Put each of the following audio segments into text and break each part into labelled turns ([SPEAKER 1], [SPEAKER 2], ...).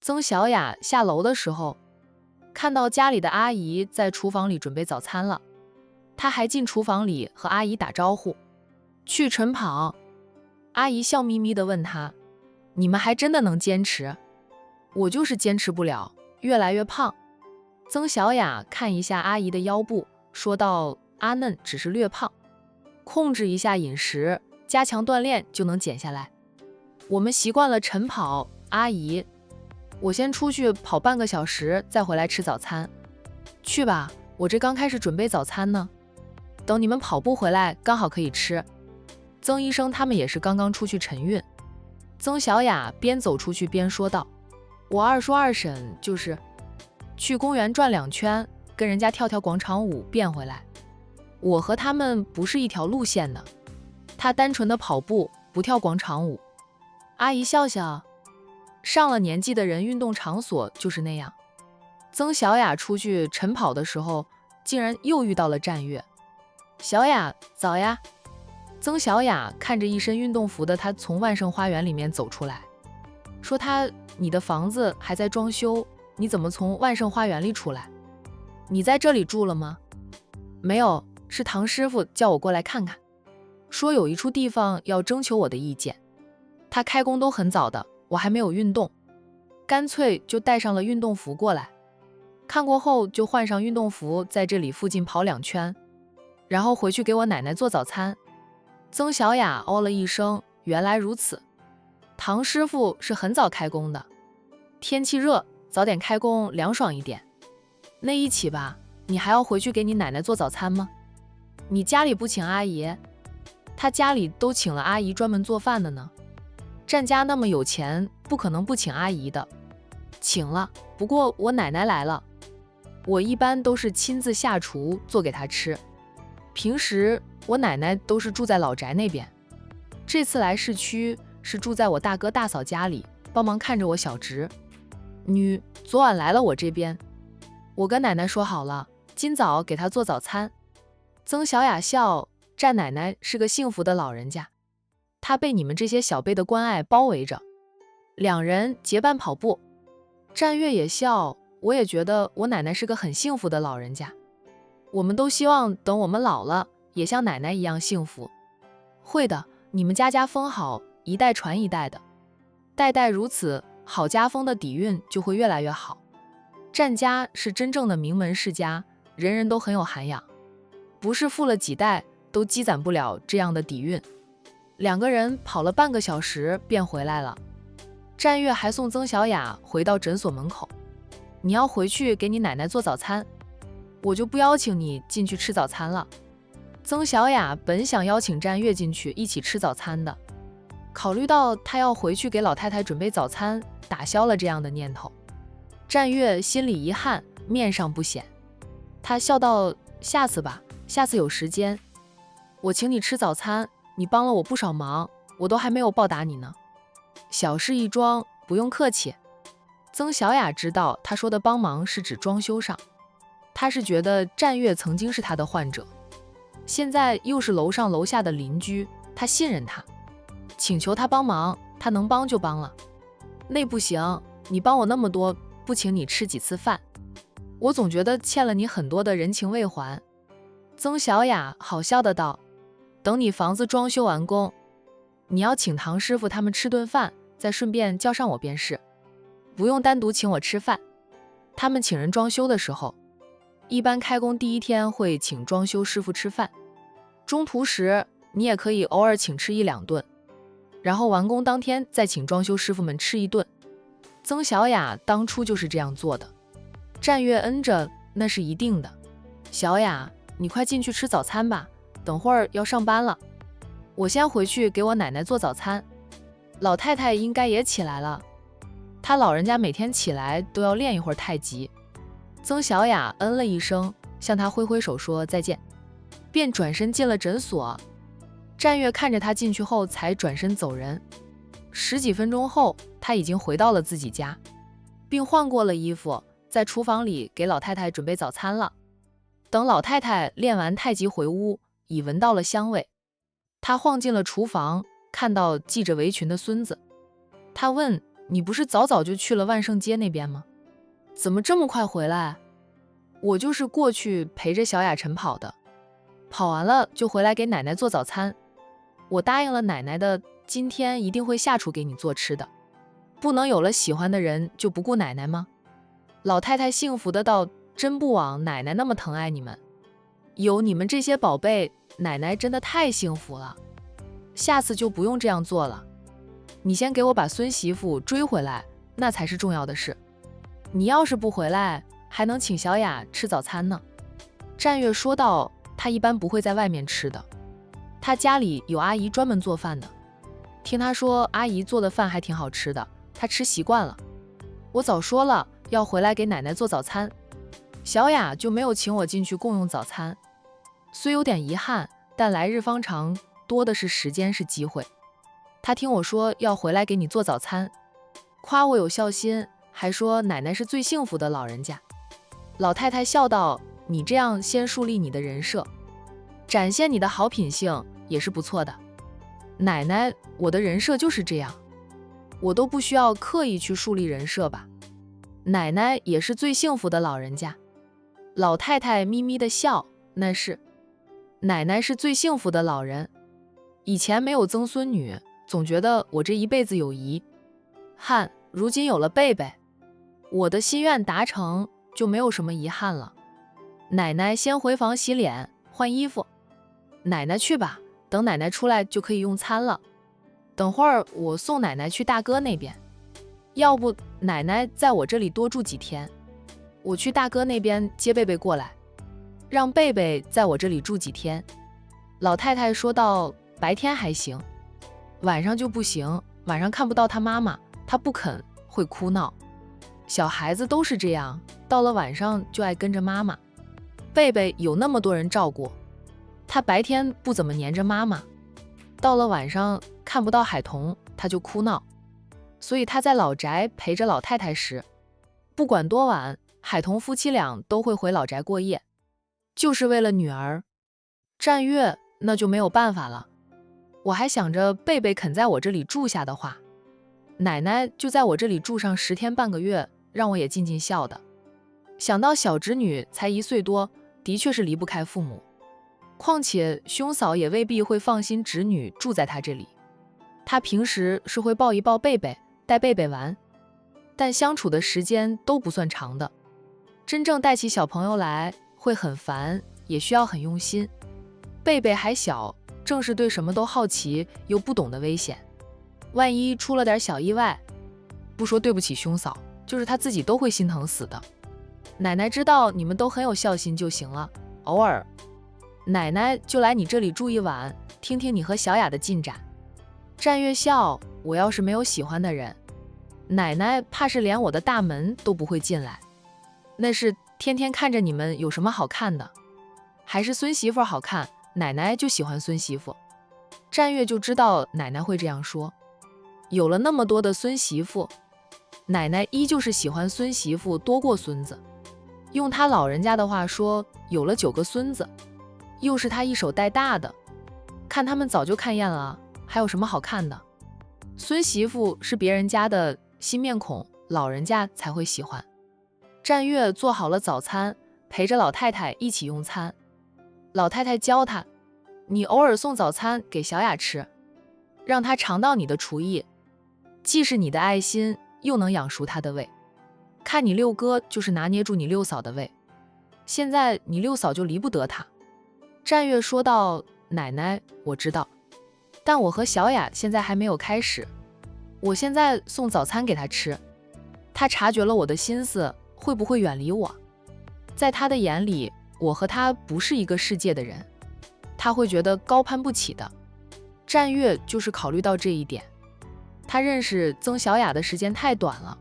[SPEAKER 1] 曾小雅下楼的时候，看到家里的阿姨在厨房里准备早餐了，她还进厨房里和阿姨打招呼。去晨跑。阿姨笑眯眯地问她：你们还真的能坚持？我就是坚持不了，越来越胖。曾小雅看一下阿姨的腰部，说道：阿嫩只是略胖，控制一下饮食，加强锻炼就能减下来。我们习惯了晨跑，阿姨，我先出去跑半个小时，再回来吃早餐。去吧，我这刚开始准备早餐呢，等你们跑步回来刚好可以吃。曾医生他们也是刚刚出去晨运。曾小雅边走出去边说道：我二叔二婶就是去公园转2圈，跟人家跳跳广场舞变回来。我和他们不是一条路线的，他单纯的跑步，不跳广场舞。阿姨笑笑，上了年纪的人运动场所就是那样。曾小雅出去晨跑的时候，竟然又遇到了战月。小雅，早呀。曾小雅看着一身运动服的她从万盛花园里面走出来，说你的房子还在装修，你怎么从万盛花园里出来？你在这里住了吗？没有，是唐师傅叫我过来看看，说有一处地方要征求我的意见。他开工都很早的，我还没有运动，干脆就带上了运动服过来。看过后就换上运动服，在这里附近跑2圈，然后回去给我奶奶做早餐。曾小雅哦了一声，原来如此。唐师傅是很早开工的，天气热，早点开工凉爽一点。那一起吧，你还要回去给你奶奶做早餐吗？你家里不请阿姨？他家里都请了阿姨专门做饭的呢。战家那么有钱，不可能不请阿姨的。请了，不过我奶奶来了，我一般都是亲自下厨做给她吃。平时我奶奶都是住在老宅那边，这次来市区是住在我大哥大嫂家里，帮忙看着我小侄女。昨晚来了我这边，我跟奶奶说好了，今早给她做早餐。曾小雅笑，战奶奶是个幸福的老人家，她被你们这些小辈的关爱包围着。2人结伴跑步。战月也笑，我也觉得我奶奶是个很幸福的老人家，我们都希望等我们老了也像奶奶一样幸福。会的，你们家家风好，一代传一代的，代代如此，好家风的底蕴就会越来越好。战家是真正的名门世家，人人都很有涵养，不是富了几代都积攒不了这样的底蕴。2个人跑了半个小时便回来了。战月还送曾小雅回到诊所门口，你要回去给你奶奶做早餐，我就不邀请你进去吃早餐了。曾小雅本想邀请战月进去一起吃早餐的，考虑到她要回去给老太太准备早餐，打消了这样的念头。战月心里遗憾，面上不显。他笑道：下次吧，下次有时间，我请你吃早餐，你帮了我不少忙，我都还没有报答你呢。小事一桩，不用客气。曾小雅知道他说的帮忙是指装修上，他是觉得战月曾经是他的患者，现在又是楼上楼下的邻居，他信任他，请求他帮忙，他能帮就帮了。那不行，你帮我那么多，不请你吃几次饭，我总觉得欠了你很多的人情未还。曾小雅好笑的道：等你房子装修完工，你要请唐师傅他们吃顿饭，再顺便叫上我便是，不用单独请我吃饭。他们请人装修的时候，一般开工第1天会请装修师傅吃饭，中途时你也可以偶尔请吃1-2顿，然后完工当天再请装修师傅们吃1顿。曾小雅当初就是这样做的。战月恩着，那是一定的。小雅，你快进去吃早餐吧，等会儿要上班了。我先回去给我奶奶做早餐。老太太应该也起来了，她老人家每天起来都要练一会儿太极。曾小雅嗯了一声，向她挥挥手说再见，便转身进了诊所。战月看着她进去后才转身走人。10几分钟后，他已经回到了自己家，并换过了衣服，在厨房里给老太太准备早餐了。等老太太练完太极回屋，已闻到了香味，他晃进了厨房，看到系着围裙的孙子，他问：你不是早早就去了万圣街那边吗？怎么这么快回来？我就是过去陪着小雅晨跑的，跑完了就回来给奶奶做早餐。我答应了奶奶的，今天一定会下厨给你做吃的。不能有了喜欢的人就不顾奶奶吗？老太太幸福的道，真不枉奶奶那么疼爱你们，有你们这些宝贝，奶奶真的太幸福了。下次就不用这样做了。你先给我把孙媳妇追回来，那才是重要的事。你要是不回来，还能请小雅吃早餐呢。战月说道，他一般不会在外面吃的，他家里有阿姨专门做饭的。听他说阿姨做的饭还挺好吃的，他吃习惯了。我早说了要回来给奶奶做早餐，小雅就没有请我进去共用早餐。虽有点遗憾，但来日方长，多的是时间是机会。他听我说要回来给你做早餐，夸我有孝心，还说奶奶是最幸福的老人家。老太太笑道，你这样先树立你的人设，展现你的好品性也是不错的。奶奶，我的人设就是这样，我都不需要刻意去树立人设吧。奶奶也是最幸福的老人家。老太太咪咪的笑，那是，奶奶是最幸福的老人。以前没有曾孙女，总觉得我这一辈子有遗憾，如今有了贝贝，我的心愿达成，就没有什么遗憾了。奶奶先回房洗脸换衣服，奶奶去吧，等奶奶出来就可以用餐了。等会儿我送奶奶去大哥那边，要不奶奶在我这里多住几天，我去大哥那边接贝贝过来，让贝贝在我这里住几天。老太太说道，白天还行，晚上就不行，晚上看不到他妈妈，他不肯，会哭闹。小孩子都是这样，到了晚上就爱跟着妈妈。贝贝有那么多人照顾，他白天不怎么黏着妈妈，到了晚上看不到海童，他就哭闹。所以他在老宅陪着老太太时，不管多晚，海童夫妻俩都会回老宅过夜，就是为了女儿。战月那就没有办法了。我还想着贝贝肯在我这里住下的话，奶奶就在我这里住上10天半个月，让我也尽尽孝的。想到小侄女才1岁多，的确是离不开父母，况且兄嫂也未必会放心侄女住在她这里。她平时是会抱一抱贝贝，带贝贝玩，但相处的时间都不算长的。真正带起小朋友来会很烦，也需要很用心。贝贝还小，正是对什么都好奇又不懂的危险，万一出了点小意外，不说对不起兄嫂，就是他自己都会心疼死的。奶奶知道你们都很有孝心就行了，偶尔奶奶就来你这里住一晚，听听你和小雅的进展。战月笑，我要是没有喜欢的人，奶奶怕是连我的大门都不会进来。那是天天看着你们有什么好看的，还是孙媳妇好看，奶奶就喜欢孙媳妇。战月就知道奶奶会这样说，有了那么多的孙媳妇，奶奶依旧是喜欢孙媳妇多过孙子。用他老人家的话说，有了9个孙子，又是他一手带大的，看他们早就看厌了，还有什么好看的？孙媳妇是别人家的新面孔，老人家才会喜欢。战月做好了早餐，陪着老太太一起用餐。老太太教他，你偶尔送早餐给小雅吃，让她尝到你的厨艺，既是你的爱心，又能养熟她的胃。看你六哥就是拿捏住你六嫂的胃，现在你六嫂就离不得他。战月说道，奶奶，我知道，但我和小雅现在还没有开始，我现在送早餐给她吃，她察觉了我的心思，会不会远离我？在她的眼里，我和她不是一个世界的人，她会觉得高攀不起的。战月就是考虑到这一点，他认识曾小雅的时间太短了，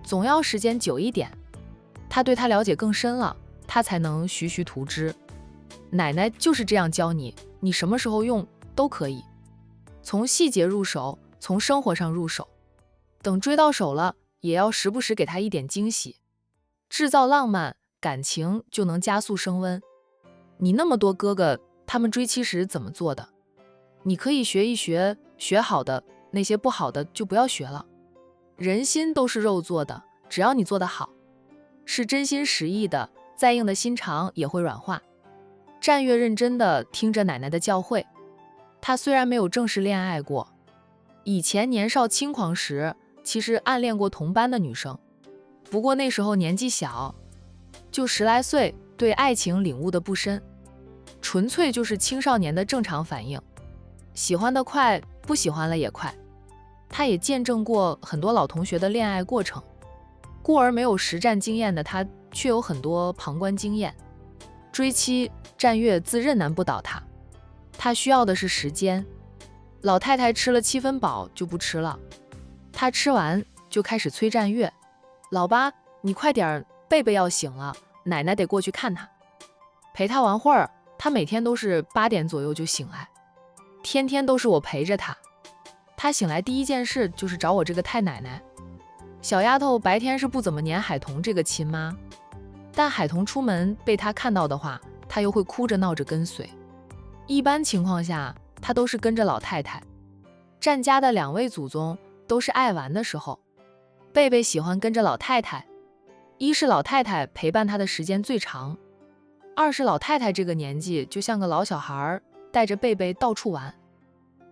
[SPEAKER 1] 总要时间久一点，他对她了解更深了，他才能徐徐图之。奶奶就是这样教你，你什么时候用都可以，从细节入手，从生活上入手，等追到手了，也要时不时给她一点惊喜，制造浪漫，感情就能加速升温。你那么多哥哥，他们追妻时怎么做的？你可以学一学，学好的，那些不好的就不要学了。人心都是肉做的，只要你做得好，是真心实意的，再硬的心肠也会软化。战月认真地听着奶奶的教诲，他虽然没有正式恋爱过，以前年少轻狂时其实暗恋过同班的女生，不过那时候年纪小，就10来岁，对爱情领悟的不深，纯粹就是青少年的正常反应，喜欢得快，不喜欢了也快。他也见证过很多老同学的恋爱过程，故而没有实战经验的他却有很多旁观经验。追妻，战月自认难不倒他，他需要的是时间。老太太吃了7分饱就不吃了，他吃完就开始催战月：老八，你快点，贝贝要醒了，奶奶得过去看他，陪他玩会儿。他每天都是8点左右就醒来，天天都是我陪着他。他醒来第一件事就是找我这个太奶奶。小丫头白天是不怎么黏海童这个亲妈，但海童出门被他看到的话，他又会哭着闹着跟随。一般情况下，他都是跟着老太太。战家的2位祖宗都是爱玩的时候，贝贝喜欢跟着老太太，一是老太太陪伴他的时间最长，二是老太太这个年纪就像个老小孩，带着贝贝到处玩。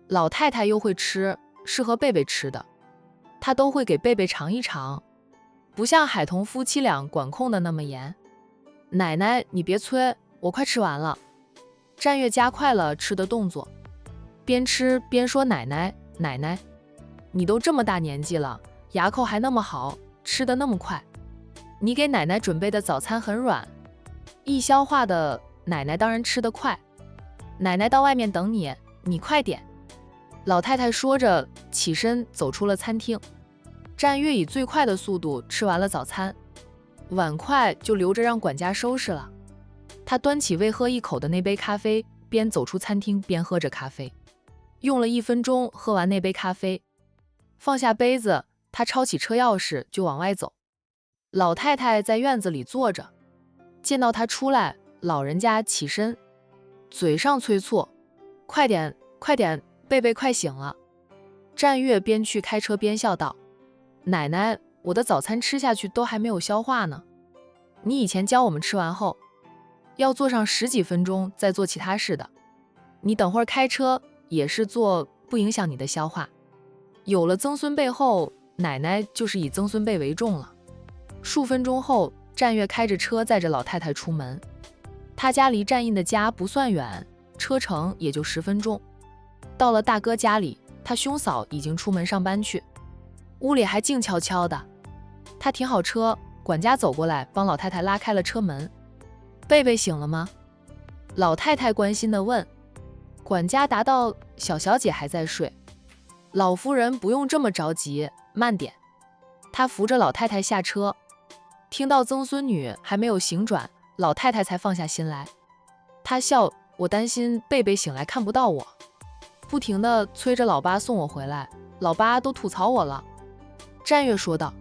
[SPEAKER 1] 老太太又会吃适合贝贝吃的，她都会给贝贝尝一尝，不像海童夫妻俩管控的那么严。奶奶，你别催，我快吃完了。战月加快了吃的动作，边吃边说：奶奶，奶奶，你都这么大年纪了，牙口还那么好，吃得那么快。你给奶奶准备的早餐很软，易消化的，奶奶当然吃得快。奶奶到外面等你，你快点。老太太说着起身走出了餐厅。战月以最快的速度吃完了早餐，碗筷就留着让管家收拾了。他端起未喝一口的那杯咖啡，边走出餐厅边喝着咖啡，用了1分钟喝完那杯咖啡，放下杯子，他抄起车钥匙就往外走。老太太在院子里坐着，见到他出来，老人家起身，嘴上催促：快点快点，贝贝快醒了。战月边去开车边笑道：奶奶，我的早餐吃下去都还没有消化呢，你以前教我们吃完后要坐上10几分钟再做其他事的，你等会儿开车也是做，不影响你的消化。有了曾孙辈后，奶奶就是以曾孙辈为重了。数分钟后，战月开着车载着老太太出门。他家离战印的家不算远，车程也就10分钟。到了大哥家里，他兄嫂已经出门上班去，屋里还静悄悄的。他停好车，管家走过来帮老太太拉开了车门。贝贝醒了吗？老太太关心地问。管家答道：小小姐还在睡，老夫人不用这么着急，慢点。他扶着老太太下车，听到曾孙女还没有醒转，老太太才放下心来。她笑：我担心贝贝醒来看不到我，不停地催着老八送我回来，老八都吐槽我了。战月说道：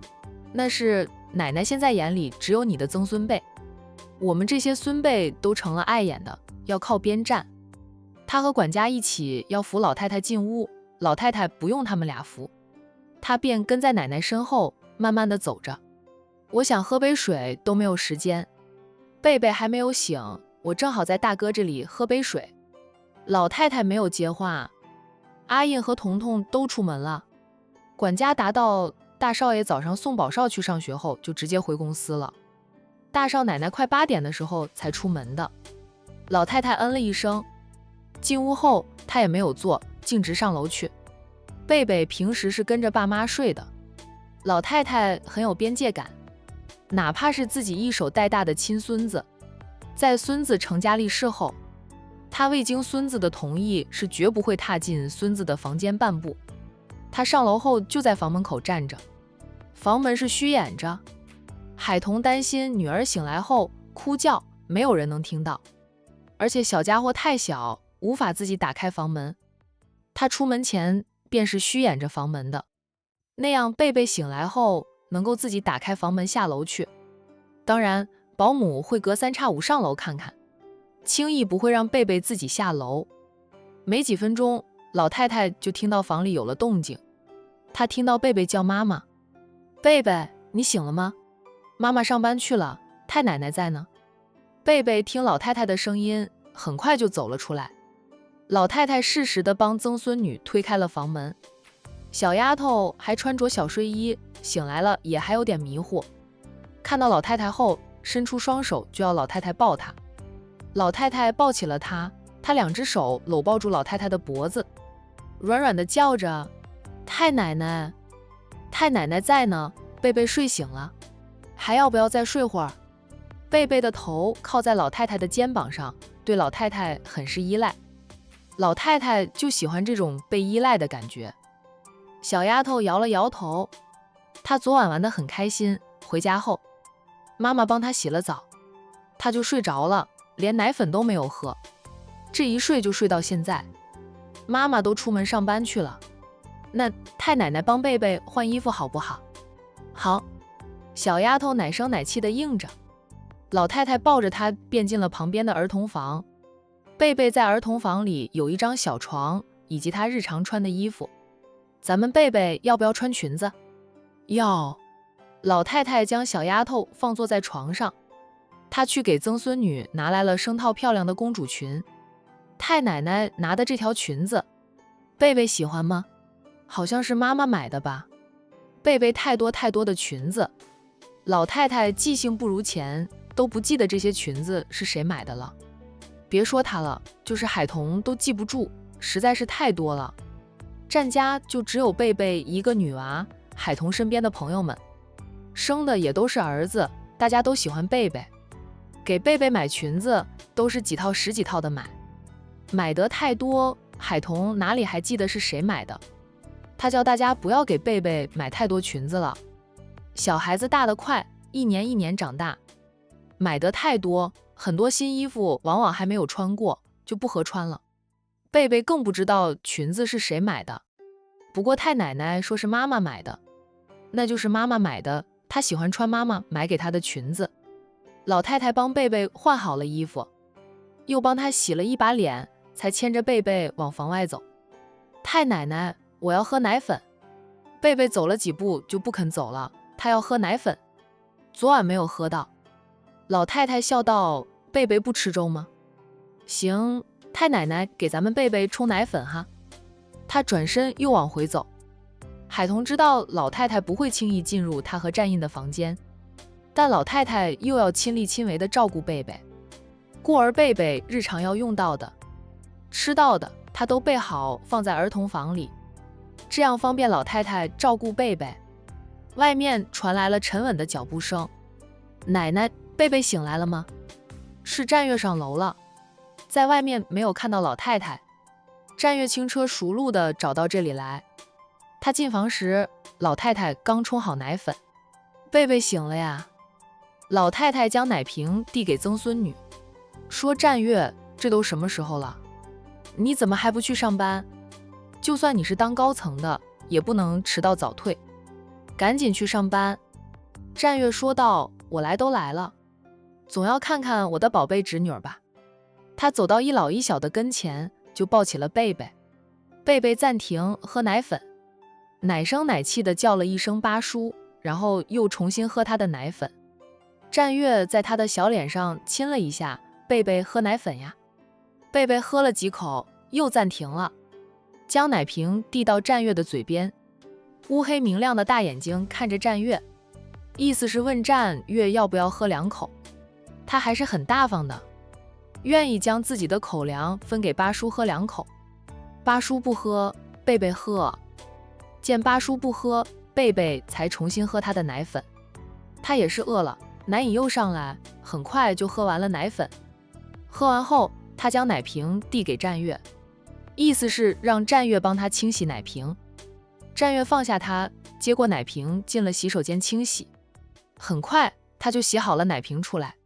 [SPEAKER 1] 那是奶奶现在眼里只有你的曾孙辈，我们这些孙辈都成了碍眼的，要靠边站。他和管家一起要扶老太太进屋，老太太不用他们俩扶，他便跟在奶奶身后慢慢地走着。我想喝杯水都没有时间，贝贝还没有醒，我正好在大哥这里喝杯水。老太太没有接话。阿印和彤彤都出门了。管家答道：大少爷早上送宝少去上学后就直接回公司了，大少奶奶快8点的时候才出门的。老太太嗯了一声，进屋后她也没有坐，径直上楼去。贝贝平时是跟着爸妈睡的，老太太很有边界感，哪怕是自己一手带大的亲孙子，在孙子成家立室后，她未经孙子的同意是绝不会踏进孙子的房间半步。她上楼后就在房门口站着，房门是虚掩着。海童担心女儿醒来后哭叫，没有人能听到，而且小家伙太小，无法自己打开房门。他出门前便是虚掩着房门的，那样贝贝醒来后能够自己打开房门下楼去。当然，保姆会隔3差5上楼看看，轻易不会让贝贝自己下楼。没几分钟，老太太就听到房里有了动静，她听到贝贝叫妈妈，贝贝，你醒了吗？妈妈上班去了，太奶奶在呢。贝贝听老太太的声音，很快就走了出来。老太太适时地帮曾孙女推开了房门。小丫头还穿着小睡衣，醒来了也还有点迷糊。看到老太太后，伸出双手就要老太太抱她。老太太抱起了她，她两只手搂抱住老太太的脖子，软软地叫着：“太奶奶，太奶奶在呢。”贝贝睡醒了，还要不要再睡会儿？贝贝的头靠在老太太的肩膀上，对老太太很是依赖。老太太就喜欢这种被依赖的感觉。小丫头摇了摇头，她昨晚玩得很开心，回家后，妈妈帮她洗了澡，她就睡着了，连奶粉都没有喝。这一睡就睡到现在。妈妈都出门上班去了，那太奶奶帮贝贝换衣服好不好？好。小丫头奶声奶气地应着。老太太抱着她便进了旁边的儿童房。贝贝在儿童房里有一张小床，以及她日常穿的衣服。咱们贝贝要不要穿裙子？要。老太太将小丫头放坐在床上，她去给曾孙女拿来了生套漂亮的公主裙。太奶奶拿的这条裙子，贝贝喜欢吗？好像是妈妈买的吧。贝贝太多的裙子，老太太记性不如前，都不记得这些裙子是谁买的了。别说她了，就是海童都记不住，实在是太多了。占家就只有贝贝一个女娃，海童身边的朋友们生的也都是儿子，大家都喜欢贝贝，给贝贝买裙子都是几套十几套的买，买得太多，海童哪里还记得是谁买的。他叫大家不要给贝贝买太多裙子了，小孩子大得快，一年一年长大，买得太多，很多新衣服往往还没有穿过就不合穿了。贝贝更不知道裙子是谁买的，不过太奶奶说是妈妈买的，那就是妈妈买的，她喜欢穿妈妈买给她的裙子。老太太帮贝贝换好了衣服，又帮她洗了一把脸，才牵着贝贝往房外走。太奶奶，我要喝奶粉。贝贝走了几步就不肯走了，她要喝奶粉，昨晚没有喝到。老太太笑道：“贝贝不吃粥吗？行，太奶奶给咱们贝贝冲奶粉哈。”她转身又往回走。海童知道老太太不会轻易进入她和战印的房间，但老太太又要亲力亲为地照顾贝贝，故而贝贝日常要用到的、吃到的，她都备好放在儿童房里，这样方便老太太照顾贝贝。外面传来了沉稳的脚步声。奶奶，贝贝醒来了吗？是战月上楼了，在外面没有看到老太太。战月轻车熟路地找到这里来。他进房时，老太太刚冲好奶粉。贝贝醒了呀。老太太将奶瓶递给曾孙女，说：“战月，这都什么时候了，你怎么还不去上班？就算你是当高层的，也不能迟到早退，赶紧去上班。”战月说道：“我来都来了，总要看看我的宝贝侄女儿吧。”他走到一老一小的跟前，就抱起了贝贝。贝贝暂停喝奶粉，奶声奶气地叫了一声八叔，然后又重新喝他的奶粉。战月在他的小脸上亲了一下：“贝贝喝奶粉呀。”贝贝喝了几口，又暂停了，将奶瓶递到战月的嘴边。乌黑明亮的大眼睛看着战月，意思是问战月要不要喝两口。他还是很大方的，愿意将自己的口粮分给八叔喝两口。八叔不喝，贝贝喝。见八叔不喝，贝贝才重新喝他的奶粉。他也是饿了，奶瘾又上来，很快就喝完了奶粉。喝完后，他将奶瓶递给战月，意思是让战月帮他清洗奶瓶。战月放下他，接过奶瓶进了洗手间清洗。很快他就洗好了奶瓶出来。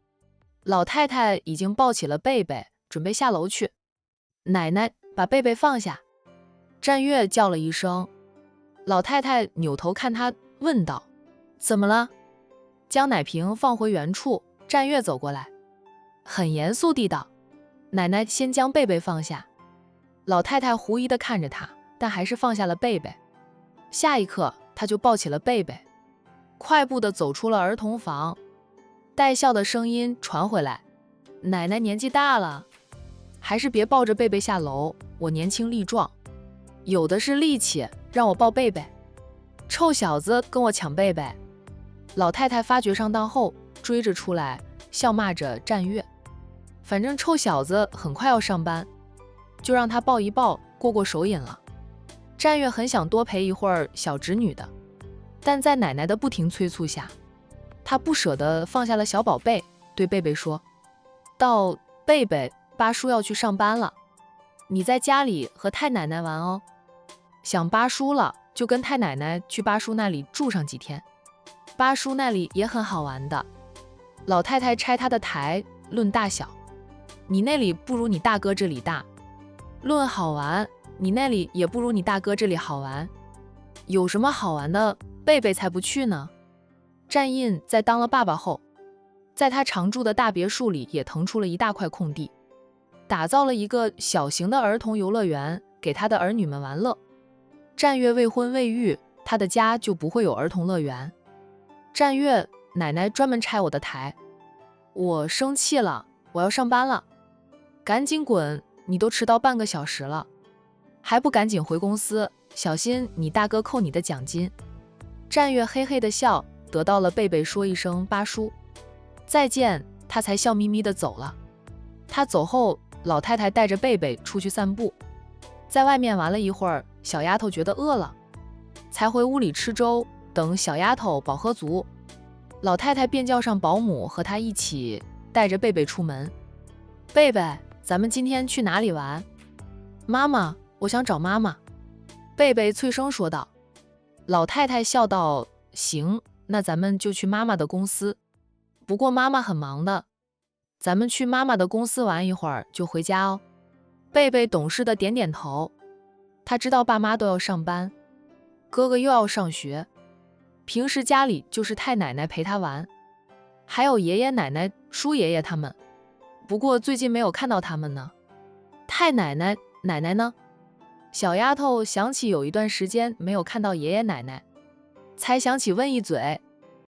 [SPEAKER 1] 老太太已经抱起了贝贝，准备下楼去。奶奶，把贝贝放下。战月叫了一声。老太太扭头看他，问道：“怎么了？”将奶瓶放回原处，战月走过来，很严肃地道：“奶奶先将贝贝放下。”老太太狐疑地看着他，但还是放下了贝贝。下一刻，他就抱起了贝贝。快步地走出了儿童房，带笑的声音传回来：奶奶年纪大了，还是别抱着贝贝下楼，我年轻力壮，有的是力气，让我抱贝贝。臭小子跟我抢贝贝。老太太发觉上当后，追着出来，笑骂着战月。反正臭小子很快要上班，就让他抱一抱，过过手瘾了。战月很想多陪一会儿小侄女的，但在奶奶的不停催促下，他不舍得放下了小宝贝，对贝贝说道：贝贝，八叔要去上班了，你在家里和太奶奶玩哦。想八叔了，就跟太奶奶去八叔那里住上几天，八叔那里也很好玩的。老太太拆他的台，论大小，你那里不如你大哥这里大；论好玩，你那里也不如你大哥这里好玩。有什么好玩的，贝贝才不去呢。战印在当了爸爸后，在他常住的大别墅里也腾出了一大块空地，打造了一个小型的儿童游乐园，给他的儿女们玩乐。战月未婚未育，他的家就不会有儿童乐园。战月，奶奶专门拆我的台，我生气了，我要上班了。赶紧滚，你都迟到半个小时了，还不赶紧回公司，小心你大哥扣你的奖金。战月嘿嘿的笑，得到了贝贝说一声八叔再见，他才笑眯眯的走了。他走后，老太太带着贝贝出去散步，在外面玩了一会儿，小丫头觉得饿了，才回屋里吃粥。等小丫头饱喝足，老太太便叫上保姆和她一起带着贝贝出门。贝贝，咱们今天去哪里玩？妈妈，我想找妈妈。贝贝脆声说道。老太太笑道：行，那咱们就去妈妈的公司，不过妈妈很忙的，咱们去妈妈的公司玩一会儿就回家哦。贝贝懂事的点点头，他知道爸妈都要上班，哥哥又要上学，平时家里就是太奶奶陪他玩，还有爷爷奶奶、叔爷爷他们，不过最近没有看到他们呢。太奶奶，奶奶呢？小丫头想起有一段时间没有看到爷爷奶奶，才想起问一嘴。